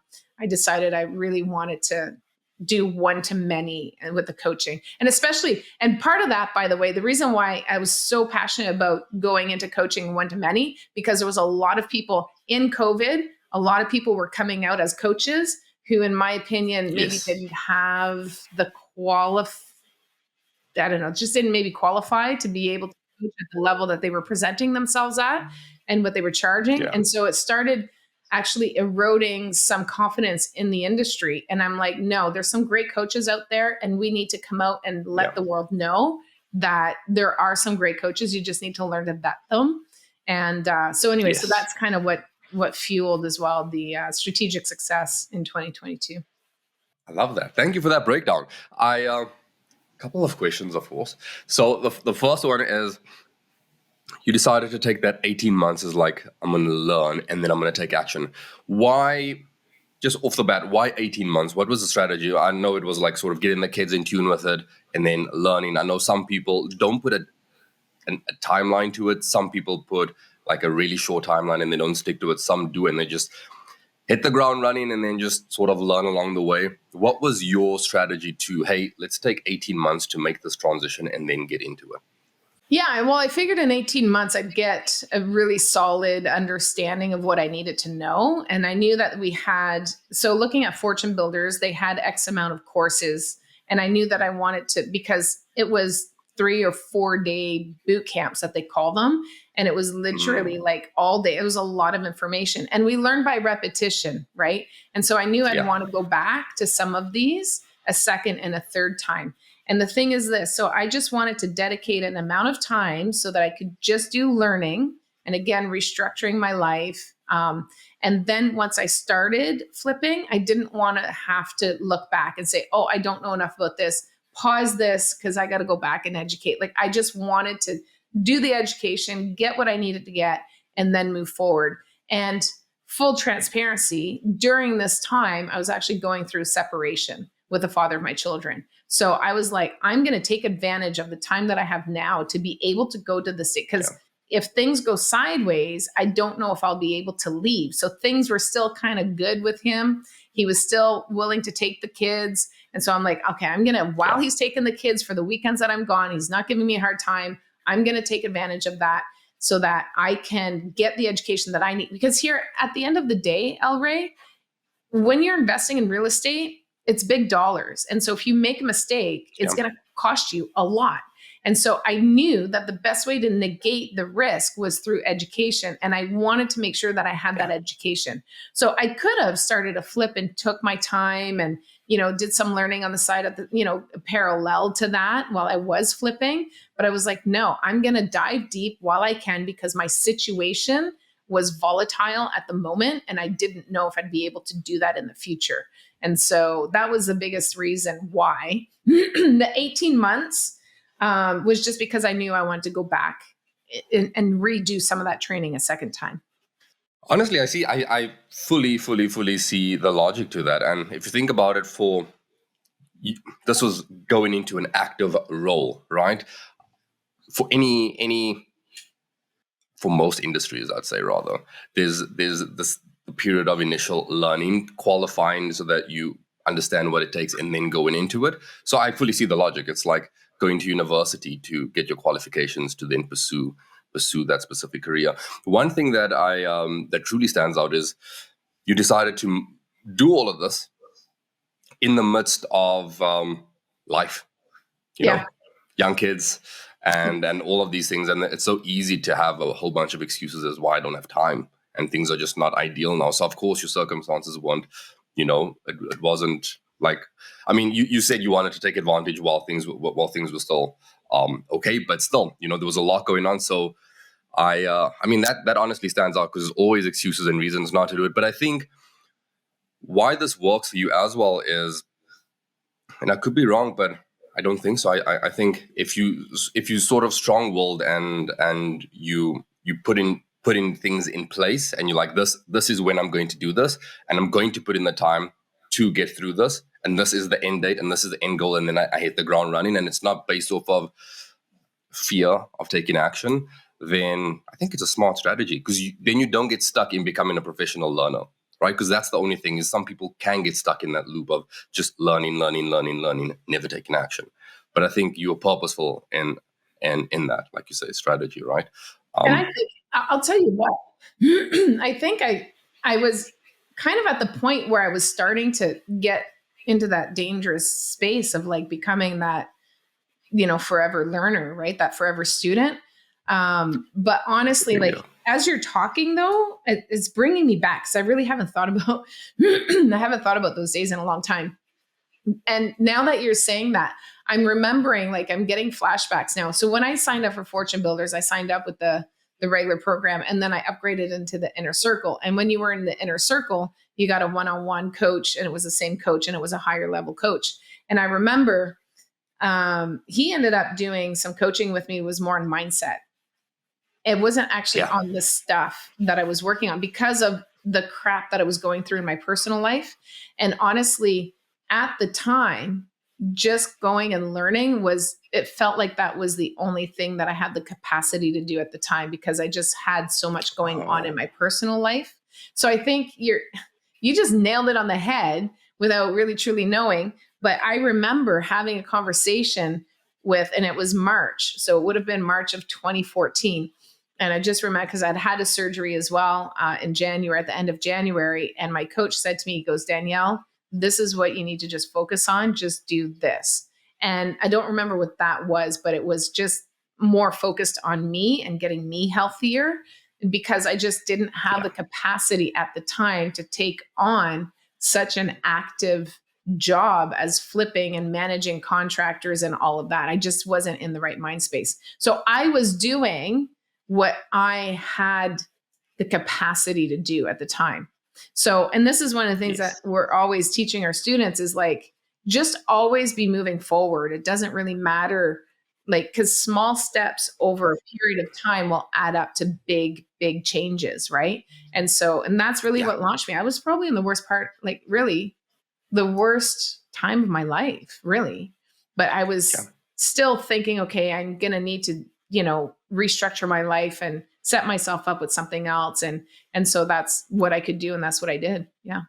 decided I really wanted to do one-to-many with the coaching. And especially, and part of that, by the way, the reason why I was so passionate about going into coaching one-to-many, because there was a lot of people in COVID, a lot of people were coming out as coaches who, in my opinion, maybe didn't have the just didn't maybe qualify to be able to coach at the level that they were presenting themselves at and what they were charging. Yeah. And so it started actually eroding some confidence in the industry. And I'm like, no, there's some great coaches out there, and we need to come out and let the world know that there are some great coaches. You just need to learn to vet them. And so that's kind of what fueled as well the strategic success in 2022. I love that. Thank you for that breakdown. Couple of questions, of course. So the first one is, you decided to take that 18 months as like, I'm going to learn and then I'm going to take action. Why, just off the bat, why 18 months? What was the strategy? I know it was like sort of getting the kids in tune with it and then learning. I know some people don't put a timeline to it. Some people put like a really short timeline and they don't stick to it. Some do, and they just hit the ground running and then just sort of learn along the way. What was your strategy to, hey, let's take 18 months to make this transition and then get into it? Yeah, well, I figured in 18 months I'd get a really solid understanding of what I needed to know. And I knew that so looking at Fortune Builders, they had X amount of courses. And I knew that I wanted to, because it was 3 or 4 day boot camps that they call them. And it was literally like all day. It was a lot of information. And we learned by repetition, right? And so I knew I'd want to go back to some of these a second and a third time. And the thing is this, so I just wanted to dedicate an amount of time so that I could just do learning and again, restructuring my life. And then once I started flipping, I didn't want to have to look back and say, oh, I don't know enough about this. Pause this because I got to go back and educate. Like I just wanted to do the education, get what I needed to get, and then move forward. And full transparency, during this time, I was actually going through separation with the father of my children. So I was like, I'm going to take advantage of the time that I have now to be able to go to the state. Because if things go sideways, I don't know if I'll be able to leave. So things were still kind of good with him. He was still willing to take the kids. And so I'm like, okay, I'm going to, while he's taking the kids for the weekends that I'm gone, he's not giving me a hard time. I'm going to take advantage of that so that I can get the education that I need. Because here at the end of the day, El Ray, when you're investing in real estate, it's big dollars. And so if you make a mistake, it's going to cost you a lot. And so I knew that the best way to negate the risk was through education. And I wanted to make sure that I had that education. So I could have started a flip and took my time and, did some learning on the side of the, parallel to that while I was flipping. But I was like, no, I'm going to dive deep while I can because my situation was volatile at the moment. And I didn't know if I'd be able to do that in the future. And so that was the biggest reason why the 18 months was just because I knew I wanted to go back and redo some of that training a second time. Honestly, I fully see the logic to that. And if you think about it, this was going into an active role, right? For for most industries, I'd say rather, there's this period of initial learning, qualifying so that you understand what it takes and then going into it. So I fully see the logic. It's like going to university to get your qualifications to then pursue that specific career. One thing that that truly stands out is you decided to do all of this in the midst of life, you know, young kids and all of these things. And it's so easy to have a whole bunch of excuses as why I don't have time and things are just not ideal now. So of course your circumstances weren't, it wasn't like, I mean, you said you wanted to take advantage while things were still okay, but still, there was a lot going on. So I mean, that honestly stands out because there's always excuses and reasons not to do it. But I think why this works for you as well is, and I could be wrong, but I don't think so. I think if you sort of strong-willed and you put in things in place and you're like, this is when I'm going to do this and I'm going to put in the time to get through this and this is the end date and this is the end goal and then I hit the ground running and it's not based off of fear of taking action, then I think it's a smart strategy because then you don't get stuck in becoming a professional learner, right? Because that's the only thing is some people can get stuck in that loop of just learning, never taking action. But I think you're purposeful in that, like you say, strategy, right? And I think, I'll tell you what, I think I was kind of at the point where I was starting to get into that dangerous space of like becoming that, forever learner, right? That forever student. But honestly, like as you're talking though, it's bringing me back. Cause I really haven't thought about, I haven't thought about those days in a long time. And now that you're saying that, I'm remembering, like I'm getting flashbacks now. So when I signed up for Fortune Builders, I signed up with the regular program and then I upgraded into the inner circle. And when you were in the inner circle, you got a one-on-one coach and it was the same coach and it was a higher level coach. And I remember he ended up doing some coaching with me, was more on mindset. It wasn't actually on the stuff that I was working on because of the crap that I was going through in my personal life. And honestly, at the time, just going and learning it felt like that was the only thing that I had the capacity to do at the time because I just had so much going on in my personal life. So I think you just nailed it on the head without really truly knowing. But I remember having a conversation and it was March. So it would have been March of 2014. And I just remember because I'd had a surgery as well in January, at the end of January. And my coach said to me, he goes, Danielle, this is what you need to just focus on. Just do this. And I don't remember what that was, but it was just more focused on me and getting me healthier, because I just didn't have Yeah. the capacity at the time to take on such an active job as flipping and managing contractors and all of that. I just wasn't in the right mind space. So I was doing what I had the capacity to do at the time. So, and this is one of the things that Yes. we're always teaching our students is like, just always be moving forward. It doesn't really matter, like, because small steps over a period of time will add up to big, big changes, right? And so, and that's really Yeah. what launched me. I was probably in the worst part, like, really the worst time of my life, really. But I Yeah. was still thinking, okay, I'm going to need to, restructure my life and set myself up with something else. And so that's what I could do. And that's what I did. Yeah.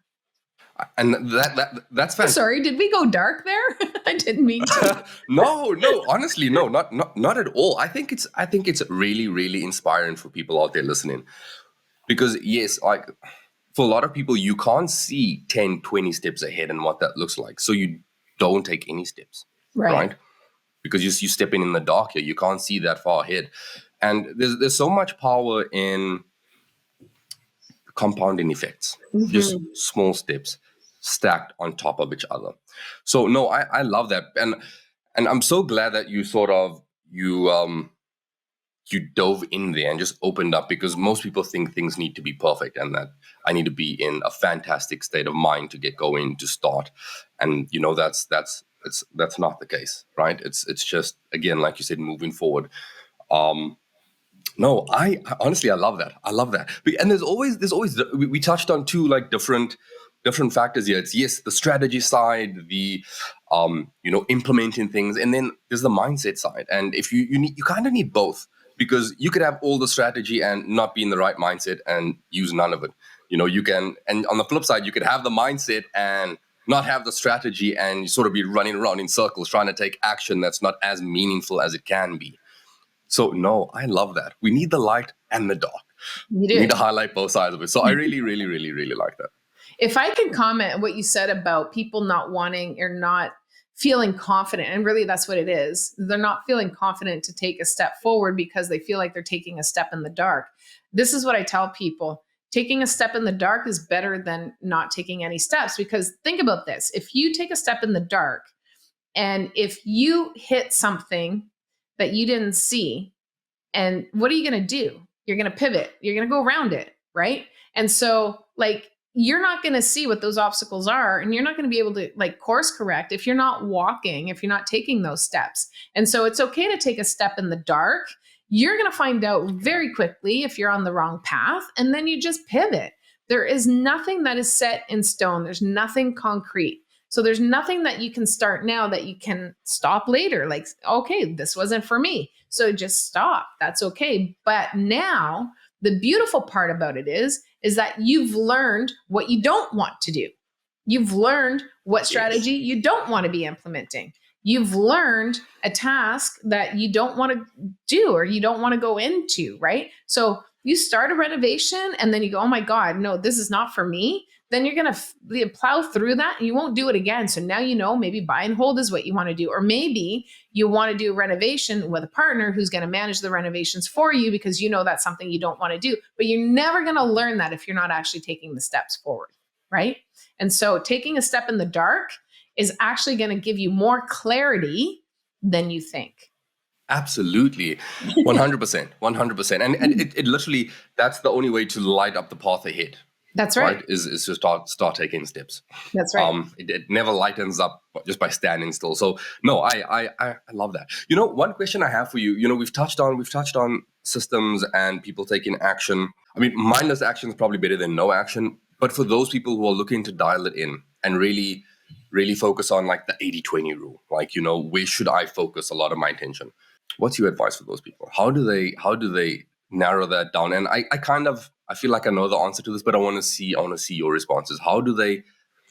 And that's I'm fantastic. sorry. Did we go dark there? I didn't mean to. No, honestly, no, not at all. I think it's really, really inspiring for people out there listening. Because yes, like for a lot of people, you can't see 10, 20 steps ahead and what that looks like. So you don't take any steps, Right. right? Because you stepping in the dark here. You can't see that far ahead. And there's so much power in compounding effects, just Hmm. small steps stacked on top of each other. So no, I love that. And I'm so glad that you sort of you dove in there and just opened up, because most people think things need to be perfect and that I need to be in a fantastic state of mind to get going, to start. And that's not the case, right? It's just, again, like you said, moving forward. Um, no, I honestly, I love that. I love that. And we touched on two like different factors here. It's, yes, the strategy side, the implementing things, and then there's the mindset side. And if you kind of need both, because you could have all the strategy and not be in the right mindset and use none of it. You can, and on the flip side, you could have the mindset and not have the strategy, and you sort of be running around in circles trying to take action that's not as meaningful as it can be. So no, I love that. We need the light and the dark. You We need to do. highlight both sides of it. So I really, really, really, really like that. If I can comment on what you said about people not wanting or not feeling confident, and really that's what it is. They're not feeling confident to take a step forward because they feel like they're taking a step in the dark. This is what I tell people. Taking a step in the dark is better than not taking any steps, because think about this. If you take a step in the dark and if you hit something that you didn't see, and what are you going to do? You're going to pivot. You're going to go around it, right? And so, like, you're not going to see what those obstacles are, and you're not going to be able to like course correct if you're not walking, if you're not taking those steps. And so it's okay to take a step in the dark. You're going to find out very quickly if you're on the wrong path, and then you just pivot. There is nothing that is set in stone. There's nothing concrete. So there's nothing that you can start now that you can stop later. Like, okay, this wasn't for me, so just stop. That's okay. But now the beautiful part about it is that you've learned what you don't want to do. You've learned what Yes. strategy you don't want to be implementing. You've learned a task that you don't want to do or you don't want to go into, right? So you start a renovation and then you go, oh my God, no, this is not for me. Then you're going to plow through that and you won't do it again. So now you know maybe buy and hold is what you want to do. Or maybe you want to do a renovation with a partner who's going to manage the renovations for you because you know that's something you don't want to do. But you're never going to learn that if you're not actually taking the steps forward, right? And so taking a step in the dark is actually going to give you more clarity than you think. Absolutely. 100%. 100%. And it literally, that's the only way to light up the path ahead, That's right? right. Is to start taking steps. That's right. It never lightens up just by standing still. So no, I love that. One question I have for you, we've touched on systems and people taking action. I mean, mindless action is probably better than no action. But for those people who are looking to dial it in and really, really focus on like the 80-20 rule, like, where should I focus a lot of my attention? What's your advice for those people? How do they narrow that down? And I feel like I know the answer to this, but I want to see your responses. How do they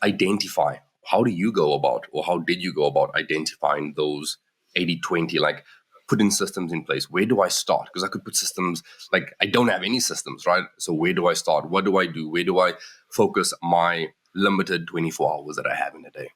identify? How do you go about, or how did you go about identifying those 80-20, like putting systems in place? Where do I start? Because I could put systems, like I don't have any systems, right? So where do I start? What do I do? Where do I focus my limited 24 hours that I have in a day?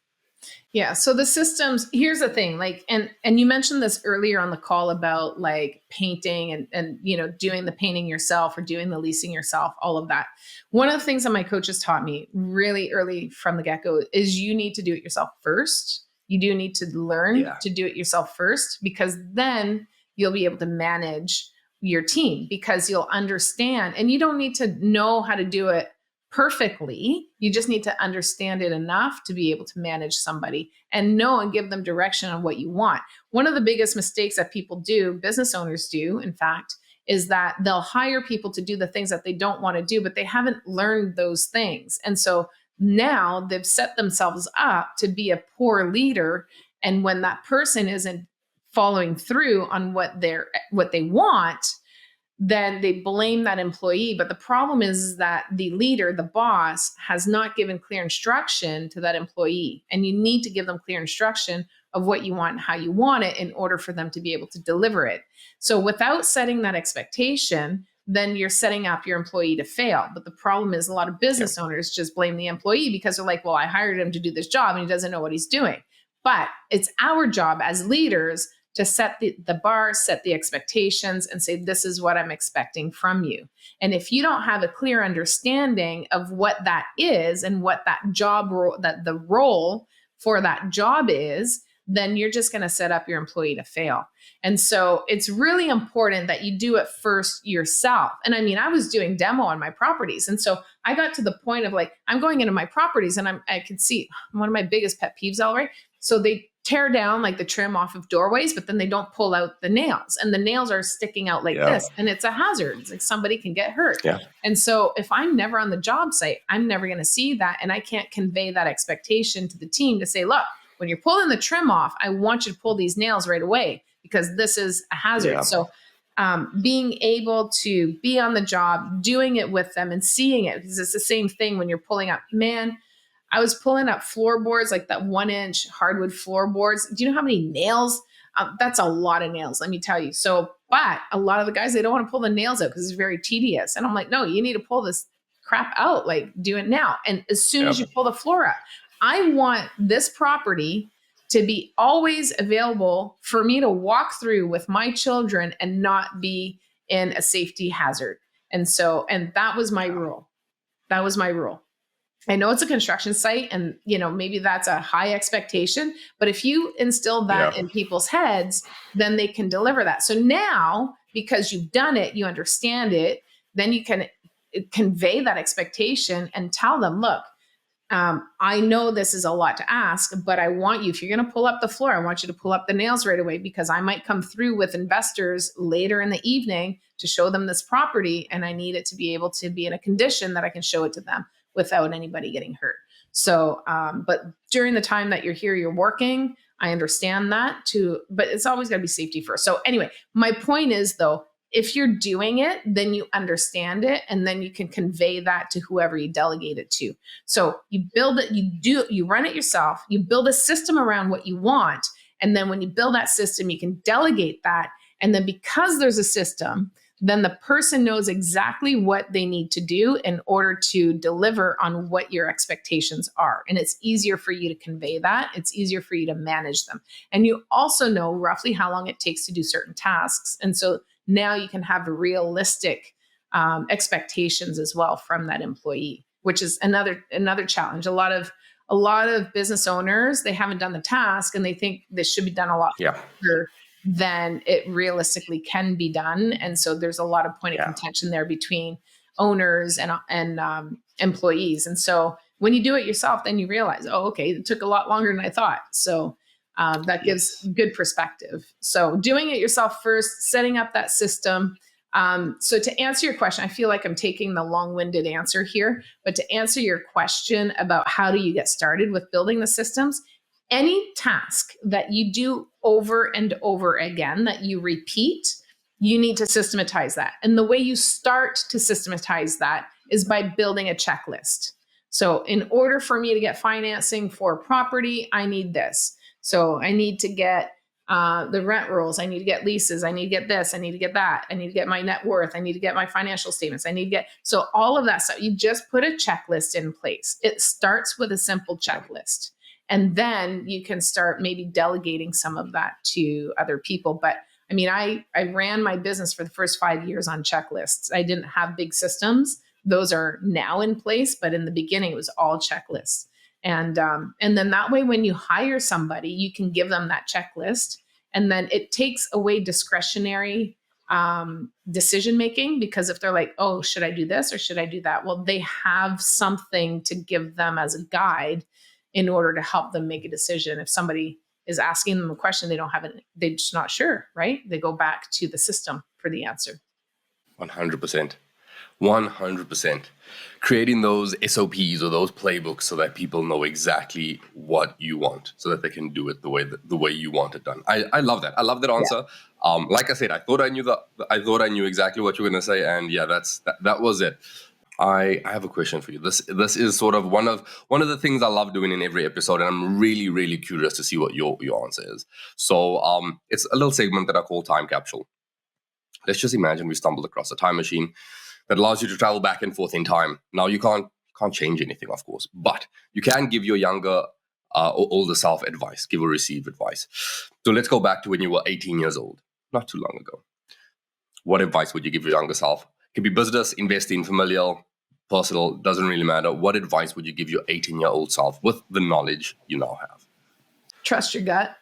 Yeah. So the systems, here's the thing, like, and you mentioned this earlier on the call about like painting and, doing the painting yourself or doing the leasing yourself, all of that. One of the things that my coaches taught me really early from the get-go is you need to do it yourself first. You do need to learn Yeah. to do it yourself first, because then you'll be able to manage your team, because you'll understand, and you don't need to know how to do it perfectly. You just need to understand it enough to be able to manage somebody and know and give them direction on what you want. One of the biggest mistakes that people do, business owners do, in fact, is that they'll hire people to do the things that they don't want to do, but they haven't learned those things. And so now they've set themselves up to be a poor leader. And when that person isn't following through on what they want, then they blame that employee. But the problem is that the leader, the boss, has not given clear instruction to that employee. And you need to give them clear instruction of what you want and how you want it in order for them to be able to deliver it. So without setting that expectation, then you're setting up your employee to fail. But the problem is a lot of business owners just blame the employee because they're like, well, I hired him to do this job and he doesn't know what he's doing. But it's our job as leaders to set the bar, set the expectations, and say, this is what I'm expecting from you. And if you don't have a clear understanding of what that is and what that job role, that the role for that job is, then you're just going to set up your employee to fail. And so it's really important that you do it first yourself. And I mean, I was doing demo on my properties. And so I got to the point of like, I'm going into my properties and I could see one of my biggest pet peeves, all right. So they tear down like the trim off of doorways, but then they don't pull out the nails, and the nails are sticking out like this, and it's a hazard. It's like somebody can get hurt. Yeah. And so if I'm never on the job site, I'm never going to see that. And I can't convey that expectation to the team to say, look, when you're pulling the trim off, I want you to pull these nails right away because this is a hazard. Yeah. So being able to be on the job, doing it with them and seeing it, because it's the same thing when you're pulling up, man, I was pulling up floorboards, like that 1-inch hardwood floorboards. Do you know how many nails? That's a lot of nails, let me tell you. So, but a lot of the guys, they don't want to pull the nails out because it's very tedious. And I'm like, no, you need to pull this crap out, like do it now. And as soon as you pull the floor up, I want this property to be always available for me to walk through with my children and not be in a safety hazard. And so, and that was my rule. That was my rule. I know it's a construction site and, maybe that's a high expectation, but if you instill that in people's heads, then they can deliver that. So now, because you've done it, you understand it, then you can convey that expectation and tell them, look, I know this is a lot to ask, but I want you, if you're going to pull up the floor, I want you to pull up the nails right away, because I might come through with investors later in the evening to show them this property. And I need it to be able to be in a condition that I can show it to them without anybody getting hurt. So, but during the time that you're here, you're working, I understand that too, but it's always got to be safety first. So anyway, my point is though, if you're doing it, then you understand it, and then you can convey that to whoever you delegate it to. So you build it, you run it yourself, you build a system around what you want. And then when you build that system, you can delegate that. And then because there's a system, then the person knows exactly what they need to do in order to deliver on what your expectations are. And it's easier for you to convey that. It's easier for you to manage them. And you also know roughly how long it takes to do certain tasks. And so now you can have realistic expectations as well from that employee, which is another challenge. A lot of business owners, they haven't done the task and they think this should be done a lot faster than it realistically can be done. And so there's a lot of point of contention there between owners and employees. And so when you do it yourself, then you realize, oh, okay, it took a lot longer than I thought. So that gives good perspective. So doing it yourself first, setting up that system. So to answer your question, I feel like I'm taking the long-winded answer here, but to answer your question about how do you get started with building the systems, any task that you do over and over again, that you repeat, you need to systematize that. And the way you start to systematize that is by building a checklist. So in order for me to get financing for property, I need this. So I need to get the rent rolls. I need to get leases. I need to get this. I need to get that. I need to get my net worth. I need to get my financial statements. I need to get, so all of that stuff, you just put a checklist in place. It starts with a simple checklist. And then you can start maybe delegating some of that to other people. But I mean, I ran my business for the first 5 years on checklists. I didn't have big systems. Those are now in place, but in the beginning, it was all checklists. And then that way, when you hire somebody, you can give them that checklist, and then it takes away discretionary decision making, because if they're like, oh, should I do this or should I do that? Well, they have something to give them as a guide in order to help them make a decision. If somebody is asking them a question, they're just not sure, right? They go back to the system for the answer. 100%. 100%. Creating those SOPs or those playbooks so that people know exactly what you want, so that they can do it the way you want it done. I love that. I love that answer. Yeah. Like I said, I thought I knew exactly what you were going to say, and yeah, that was it. I have a question for you. This is sort of one of the things I love doing in every episode, and I'm really, really curious to see what your answer is. So it's a little segment that I call Time Capsule. Let's just imagine we stumbled across a time machine that allows you to travel back and forth in time. Now, you can't change anything, of course, but you can give your younger or older self advice, give or receive advice. So let's go back to when you were 18 years old, not too long ago. What advice would you give your younger self? It could be business, investing, familial, personal, doesn't really matter. What advice would you give your 18-year-old self with the knowledge you now have? Trust your gut.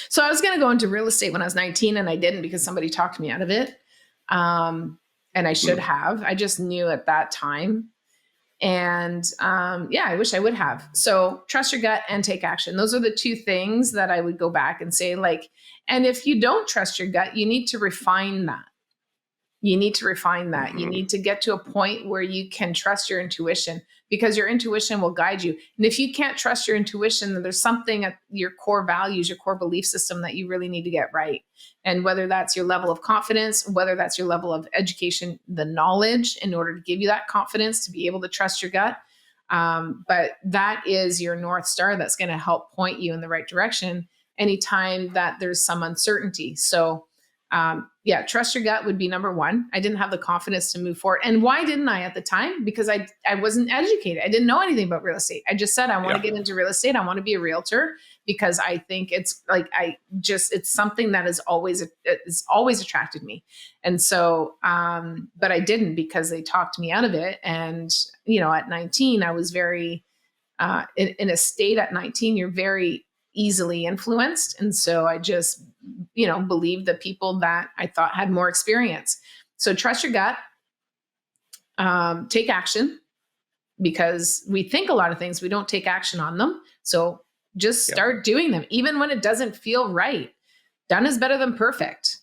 So I was going to go into real estate when I was 19, and I didn't because somebody talked me out of it. And I should have. I just knew at that time. And I wish I would have. So trust your gut and take action. Those are the two things that I would go back and say, like, and if you don't trust your gut, you need to refine that. You need to get to a point where you can trust your intuition, because your intuition will guide you. And if you can't trust your intuition, then there's something at your core values, your core belief system that you really need to get right. And whether that's your level of confidence, whether that's your level of education, the knowledge in order to give you that confidence to be able to trust your gut. But that is your North Star that's going to help point you in the right direction anytime that there's some uncertainty. So trust your gut would be number one. I didn't have the confidence to move forward. And why didn't I at the time? Because I wasn't educated. I didn't know anything about real estate. I just said, I want to get into real estate. I want to be a realtor because I think it's like, it's something that has always attracted me. And so, but I didn't, because they talked me out of it. And, at 19, I was very, in a state at 19, you're very easily influenced. And so I just, believed the people that I thought had more experience. So trust your gut, take action, because we think a lot of things, we don't take action on them. So just start doing them, even when it doesn't feel right. Done is better than perfect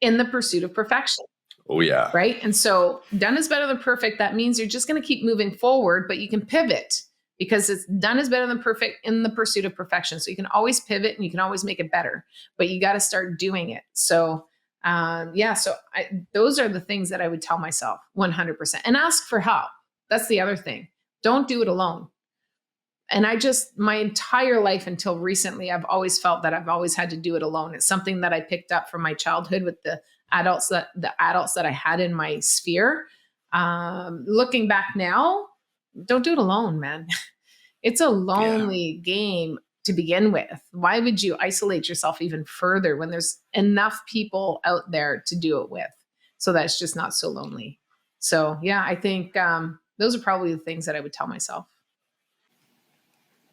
in the pursuit of perfection. Oh, yeah. Right. And so done is better than perfect. That means you're just going to keep moving forward, but you can pivot, because it's done is better than perfect in the pursuit of perfection. So you can always pivot and you can always make it better, but you got to start doing it. So, those are the things that I would tell myself 100%, and ask for help. That's the other thing. Don't do it alone. And my entire life until recently, I've always felt that I've always had to do it alone. It's something that I picked up from my childhood with the adults that I had in my sphere. Looking back now, don't do it alone, man. It's a lonely game to begin with. Why would you isolate yourself even further when there's enough people out there to do it with? So that's just not so lonely. So I think those are probably the things that I would tell myself.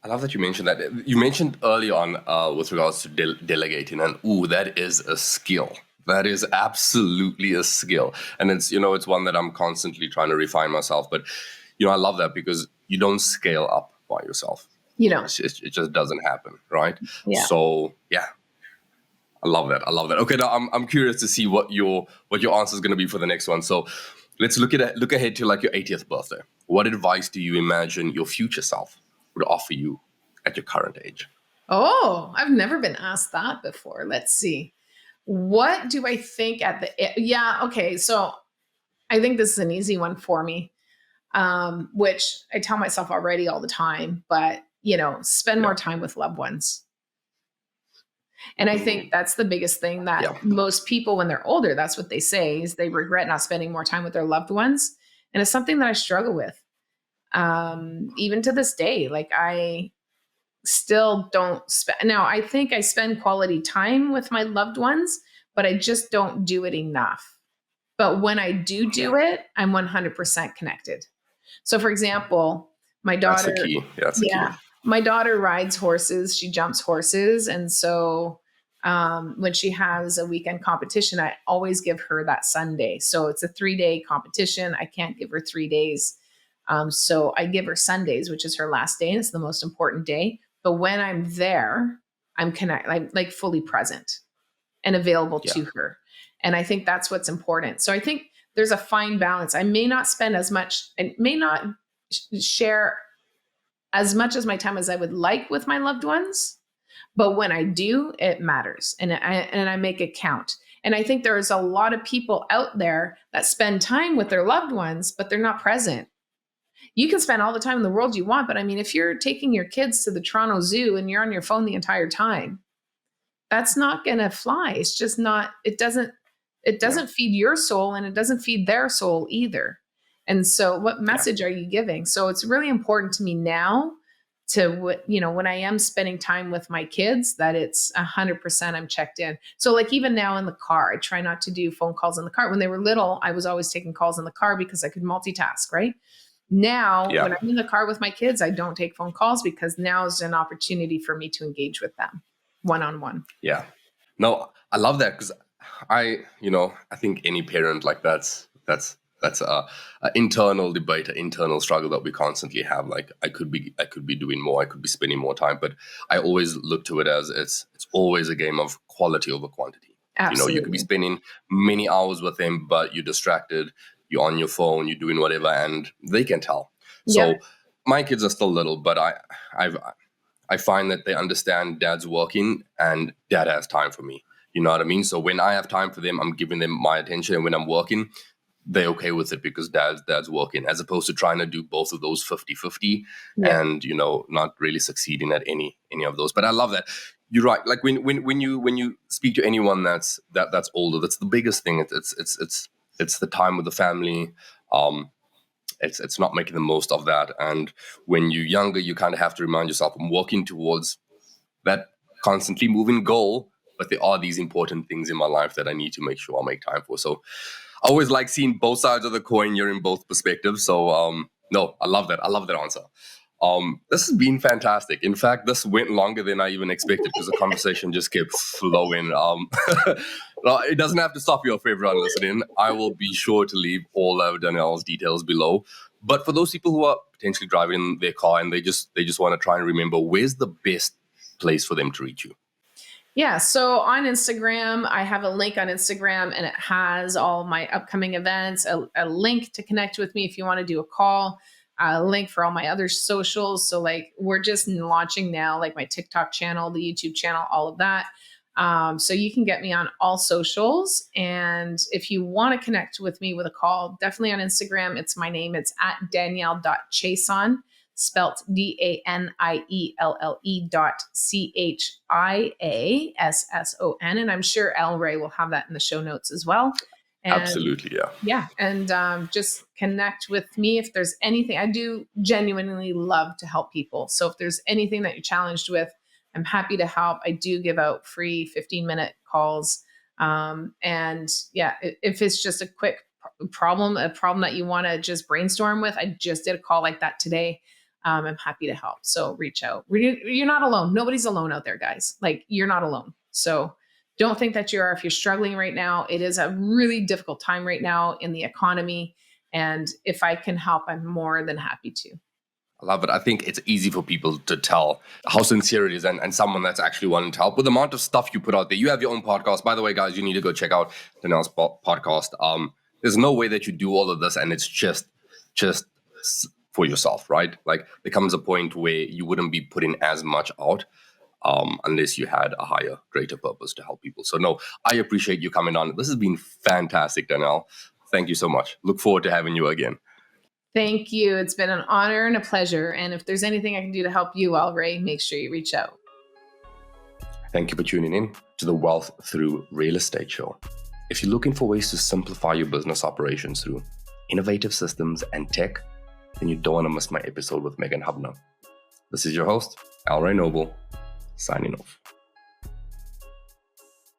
I love that you mentioned that. You mentioned early on with regards to delegating, and that is a skill. That is absolutely a skill. And it's, it's one that I'm constantly trying to refine myself. But, I love that, because you don't scale up by yourself. It just doesn't happen, right? Yeah. So, I love that. Okay, now I'm curious to see what your answer is going to be for the next one. So let's look ahead to like your 80th birthday. What advice do you imagine your future self would offer you at your current age? Oh, I've never been asked that before. Let's see. What do I think okay. So I think this is an easy one for me, which I tell myself already all the time, but spend more time with loved ones. And I think that's the biggest thing that most people, when they're older, that's what they say, is they regret not spending more time with their loved ones. And it's something that I struggle with. Even to this day, like I still don't spend. Now, I think I spend quality time with my loved ones, but I just don't do it enough. But when I do it, I'm 100% connected. So, for example, my That's the daughter, key. That's the key. yeah, my daughter rides horses. She jumps horses. And so when she has a weekend competition, I always give her that Sunday. So it's a 3-day competition. I can't give her 3 days. So I give her Sundays, which is her last day. And it's the most important day. But when I'm there, I'm like fully present and available to her. And I think that's what's important. So I think there's a fine balance. I may not spend as much, and may not share as much as my time as I would like with my loved ones, but when I do, it matters, and I make it count. And I think there's a lot of people out there that spend time with their loved ones, but they're not present. You can spend all the time in the world you want, but I mean, if you're taking your kids to the Toronto Zoo and you're on your phone the entire time, that's not going to fly. It's just not, it doesn't feed your soul, and it doesn't feed their soul either. And so what message are you giving? So it's really important to me now to when I am spending time with my kids, that it's 100% I'm checked in. So like even now in the car, I try not to do phone calls in the car. When they were little, I was always taking calls in the car because I could multitask, right? Now, when I'm in the car with my kids, I don't take phone calls because now is an opportunity for me to engage with them one-on-one. Yeah. No, I love that, because I think any parent, like that's a internal debate, an internal struggle that we constantly have. Like I could be doing more, I could be spending more time, but I always look to it as it's always a game of quality over quantity. Absolutely. You could be spending many hours with them, but you're distracted, you're on your phone, you're doing whatever, and they can tell. So my kids are still little, but I find that they understand dad's working and dad has time for me. You know what I mean? So when I have time for them, I'm giving them my attention. And when I'm working, they're okay with it because dad's working, as opposed to trying to do both of those 50-50 and, not really succeeding at any of those. But I love that. You're right. Like when you speak to anyone that's older, that's the biggest thing. It's the time with the family. It's not making the most of that. And when you're younger, you kind of have to remind yourself, I'm working towards that constantly moving goal, but there are these important things in my life that I need to make sure I make time for. So I always like seeing both sides of the coin. You're in both perspectives. So no, I love that. I love that answer. This has been fantastic. In fact, this went longer than I even expected because the conversation just kept flowing. It doesn't have to stop you, for everyone listening. I will be sure to leave all of Danielle's details below. But for those people who are potentially driving their car and they just want to try and remember, where's the best place for them to reach you? Yeah. So on Instagram, I have a link on Instagram and it has all my upcoming events, a link to connect with me if you want to do a call, a link for all my other socials. So like we're just launching now, like my TikTok channel, the YouTube channel, all of that. So you can get me on all socials. And if you want to connect with me with a call, definitely on Instagram. It's my name. It's at Danielle.Chiasson, spelt DANIELLE.CHIASSON. And I'm sure El Ray will have that in the show notes as well. And absolutely, yeah. Yeah. And just connect with me if there's anything. I do genuinely love to help people. So if there's anything that you're challenged with, I'm happy to help. I do give out free 15-minute calls. And yeah, if it's just a quick problem that you want to just brainstorm with, I just did a call like that today. I'm happy to help. So reach out. You're not alone. Nobody's alone out there, guys. Like you're not alone. So don't think that you are. If you're struggling right now, it is a really difficult time right now in the economy. And if I can help, I'm more than happy to. I love it. I think it's easy for people to tell how sincere it is and someone that's actually wanting to help. With the amount of stuff you put out there, you have your own podcast. By the way, guys, you need to go check out Danielle's podcast. There's no way that you do all of this and it's just for yourself, right? Like there comes a point where you wouldn't be putting as much out unless you had a higher, greater purpose to help people. So no, I appreciate you coming on. This has been fantastic, Danielle. Thank you so much. Look forward to having you again. Thank you. It's been an honor and a pleasure. And if there's anything I can do to help you, Al Ray, make sure you reach out. Thank you for tuning in to the Wealth Through Real Estate Show. If you're looking for ways to simplify your business operations through innovative systems and tech, then you don't want to miss my episode with Megan Hubner. This is your host, Al Ray Noble, signing off.